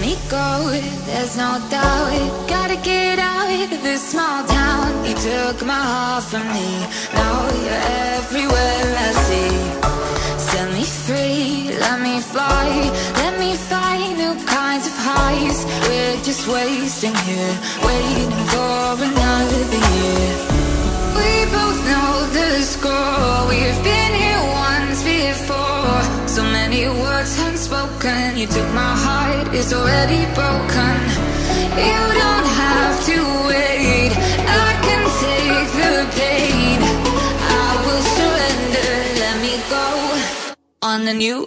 me go, there's no doubt. Gotta get out of this small town. You took my heart from me, now you're everywhere I see. Set me free, let me fly, let me find new kinds of highs. We're just wasting here, waiting for another year. We both know the score, we've been here once before. So many words unspoken, you took my heart, it's already broken. You don't have to wait, I can take the pain. I will surrender, let me go on the new